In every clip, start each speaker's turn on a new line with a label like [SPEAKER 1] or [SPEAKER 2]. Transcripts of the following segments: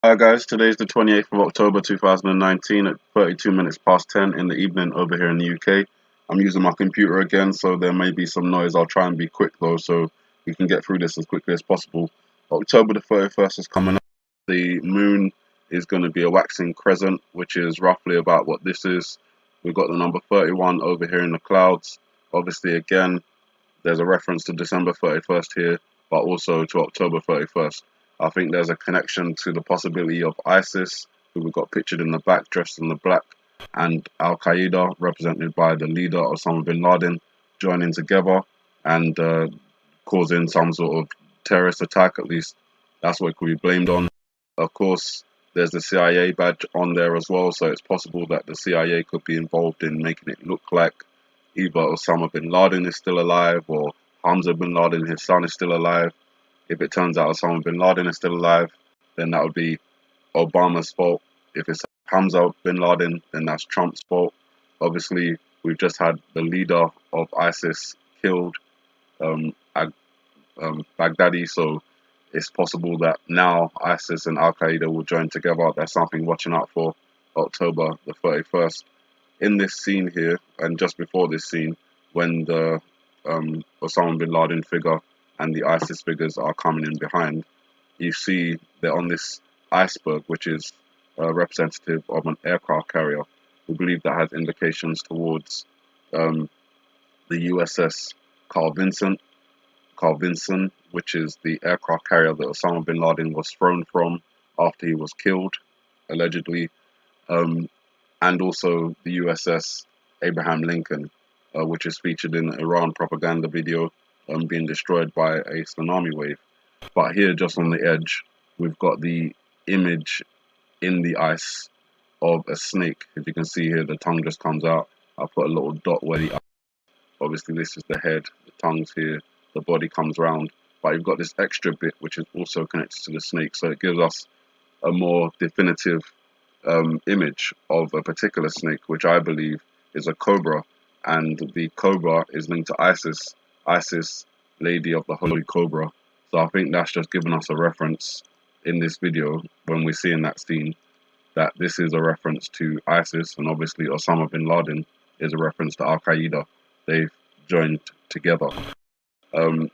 [SPEAKER 1] Hi guys, today's the 28th of October 2019 at 32 minutes past 10 in the evening over here in the UK. I'm using my computer again, so there may be some noise. I'll try and be quick though, so we can get through this as quickly as possible. October the 31st is coming up. The moon is going to be a waxing crescent, which is roughly about what this is. We've got the number 31 over here in the clouds. Obviously, again, there's a reference to December 31st here, but also to October 31st. I think there's a connection to the possibility of ISIS, who we got pictured in the back, dressed in the black, and Al Qaeda, represented by the leader Osama bin Laden, joining together and causing some sort of terrorist attack. At least that's what it could be blamed on. Of course, there's the CIA badge on there as well, so it's possible that the CIA could be involved in making it look like either Osama bin Laden is still alive or Hamza bin Laden, his son, is still alive. If it turns out Osama bin Laden is still alive, then that would be Obama's fault. If it's Hamza bin Laden, then that's Trump's fault. Obviously, we've just had the leader of ISIS killed, Baghdadi, so it's possible that now ISIS and Al Qaeda will join together. That's something watching out for October the 31st. In this scene here, and just before this scene, when the Osama bin Laden figure and the ISIS figures are coming in behind, you see they're on this iceberg, which is representative of an aircraft carrier. We believe that has indications towards um, the USS Carl Vinson, which is the aircraft carrier that Osama bin Laden was thrown from after he was killed, allegedly. Um, and also the USS Abraham Lincoln, which is featured in the Iran propaganda video, being destroyed by a tsunami wave. But here, just on the edge, we've got the image in the ice of a snake. If you can see here, the tongue just comes out. I'll put a little dot where the obviously this is the head, the tongue's here, the body comes round. But you've got this extra bit which is also connected to the snake, so it gives us a more definitive image of a particular snake, which I believe is a cobra, and the cobra is linked to ISIS, ISIS, Lady of the Holy Cobra. So I think that's just giving us a reference in this video when we see in that scene that this is a reference to ISIS, and obviously Osama bin Laden is a reference to Al Qaeda. They've joined together. Um,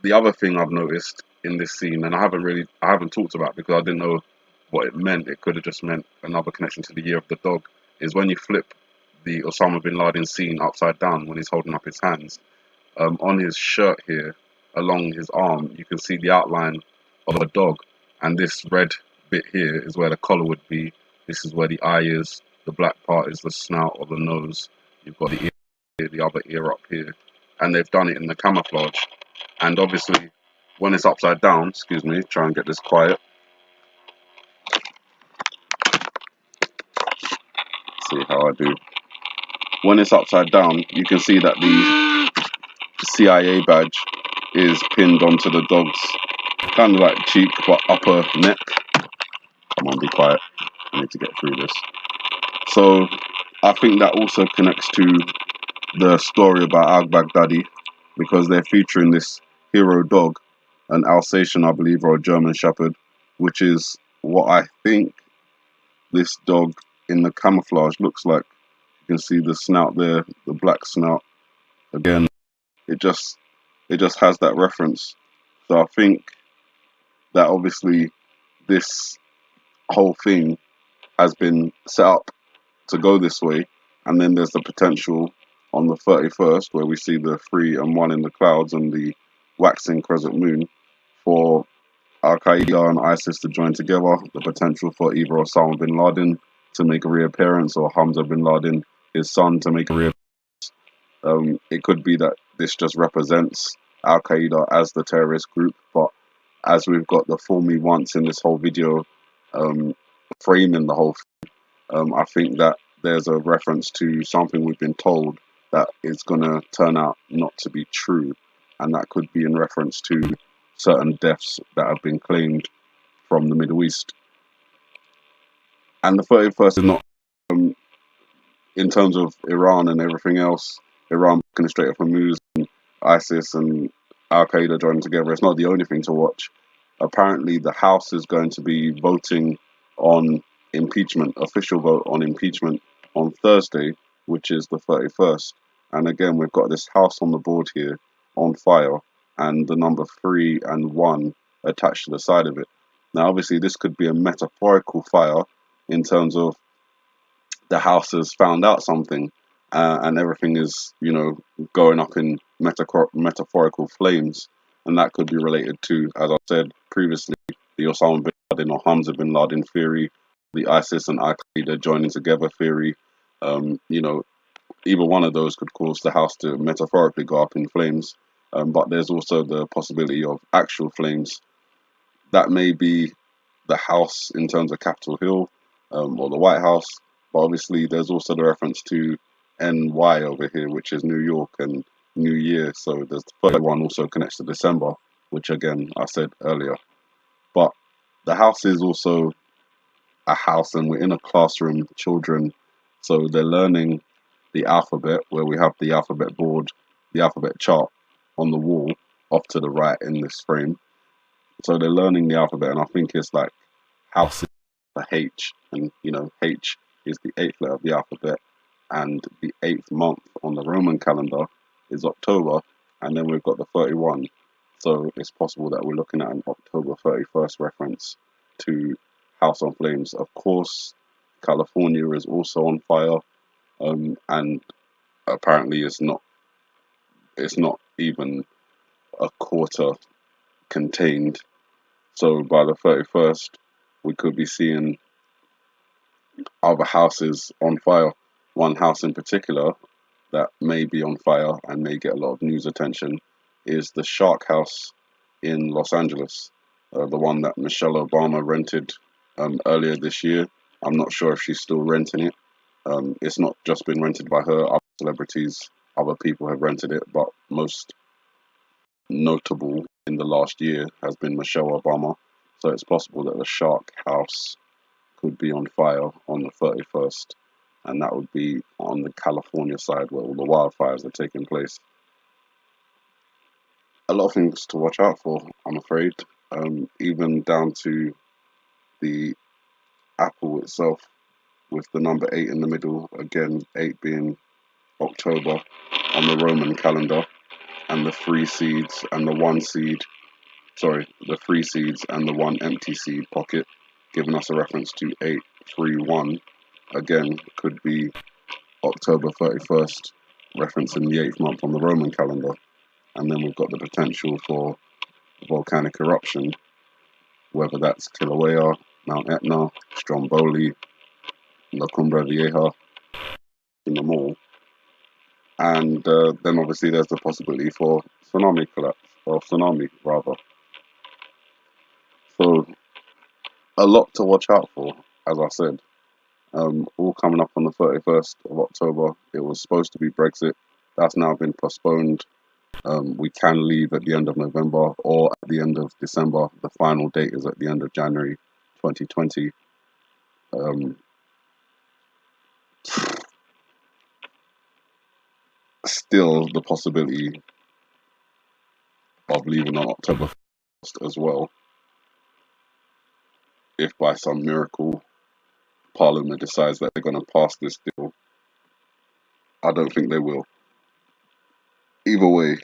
[SPEAKER 1] the other thing I've noticed in this scene, and I haven't talked about because I didn't know what it meant. It could have just meant another connection to the Year of the Dog. Is when you flip the Osama bin Laden scene upside down when he's holding up his hands. On his shirt here, along his arm, you can see the outline of a dog, and this red bit here is where the collar would be. This is where the eye is. The black part is the snout or the nose. You've got the ear here, the other ear up here, and they've done it in the camouflage. And obviously, when it's upside down, excuse me, try and get this quiet. See how I do. When it's upside down, you can see that the CIA badge is pinned onto the dog's kind of like cheek but upper neck. Come on, be quiet. I need to get through this. So I think that also connects to the story about al-Baghdadi because they're featuring this hero dog, an Alsatian, I believe, or a German Shepherd, which is what I think this dog in the camouflage looks like. You can see the snout there, the black snout. Again, it just has that reference. So I think that obviously this whole thing has been set up to go this way, and then there's the potential on the 31st where we see the 3 and 1 in the clouds and the waxing crescent moon for Al Qaeda and ISIS to join together. The potential for either Osama bin Laden to make a reappearance or Hamza bin Laden, his son, to make a reappearance. It could be that this just represents Al Qaeda as the terrorist group, but as we've got the "fool me once" in this whole video framing the whole I think that there's a reference to something we've been told that is going to turn out not to be true, and that could be in reference to certain deaths that have been claimed from the Middle East. And the 31st is not, in terms of Iran and everything else, Iran blocking the Strait of Hormuz, and ISIS and Al Qaeda joining together. It's not the only thing to watch. apparently the House is going to be voting on impeachment, official vote on impeachment on Thursday, which is the 31st. And again, we've got this House on the board here on fire and the number 3 and 1 attached to the side of it. Now, obviously, this could be a metaphorical fire in terms of the House has found out something and everything is, going up in metaphorical flames. And that could be related to, as I said previously, the Osama bin Laden or Hamza bin Laden theory, the ISIS and Al Qaeda joining together theory. Either one of those could cause the House to metaphorically go up in flames. But there's also the possibility of actual flames. That may be the House in terms of Capitol Hill or the White House. But obviously, there's also the reference to NY over here, which is New York and New Year. So there's the 31 also connects to December, which again I said earlier. But the house is also a house, and we're in a classroom, children. So they're learning the alphabet, where we have the alphabet board, the alphabet chart on the wall off to the right in this frame. So they're learning the alphabet, and I think it's like house for H, and H is the eighth letter of the alphabet, and the eighth month on the Roman calendar is October, and then we've got the 31. So it's possible that we're looking at an October 31st reference to House on Flames. Of course, California is also on fire, and apparently it's not even a quarter contained. So by the 31st, we could be seeing other houses on fire. One house in particular that may be on fire and may get a lot of news attention is the Shark House in Los Angeles, the one that Michelle Obama rented earlier this year. I'm not sure if she's still renting it. It's not just been rented by her. Other celebrities, other people have rented it, but most notable in the last year has been Michelle Obama. So it's possible that the Shark House could be on fire on the 31st, and that would be on the California side where all the wildfires are taking place. A lot of things to watch out for, I'm afraid, even down to the apple itself with the number 8 in the middle, again, 8 being October on the Roman calendar, and the 3 seeds and the 1 seed, the 3 seeds and the 1 empty seed pocket, giving us a reference to 831. Again, could be October 31st, referencing the 8th month on the Roman calendar. And then we've got the potential for volcanic eruption, whether that's Kilauea, Mount Etna, Stromboli, La Cumbre Vieja, in the mall. And then obviously there's the possibility for tsunami collapse, or tsunami rather. So a lot to watch out for, as I said. All coming up on the 31st of October. It was supposed to be Brexit. That's now been postponed. We can leave at the end of November or at the end of December. The final date is at the end of January 2020. Still the possibility of leaving on October 1st as well, if by some miracle Parliament decides that they're going to pass this deal. I don't think they will. Either way,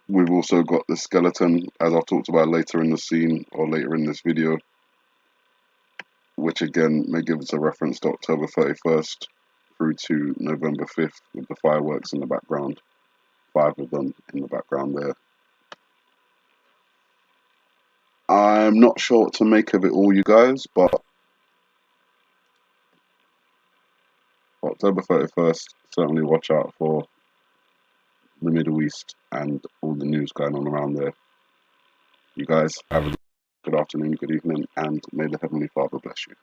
[SPEAKER 1] we've also got the skeleton, as I've talked about later in the scene or later in this video, which again may give us a reference to October 31st through to November 5th with the fireworks in the background. 5 of them in the background there. I'm not sure what to make of it all, you guys, but October 31st, certainly watch out for the Middle East and all the news going on around there. You guys have a good afternoon, good evening, and may the Heavenly Father bless you.